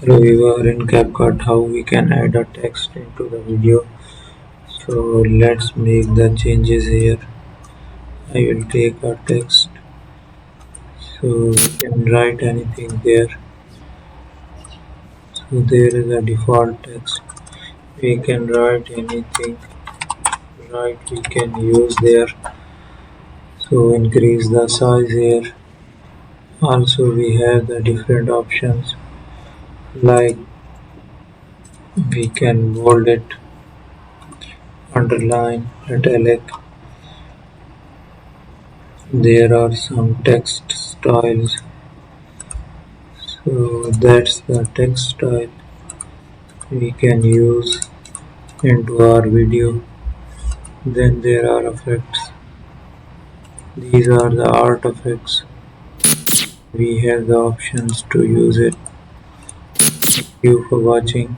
Hello, we were in CapCut how we can add a text into the video. So let's make the changes here. I will take a text, so we can write anything there. So there is a default text. We can write anything, right? We can use there. So increase the size here. Also we have the different options, like we can bold it, underline, italic. There are some text styles. So that's the text style we can use into our video. Then there are effects. These are the art effects. We have the options to use it. Thank you for watching.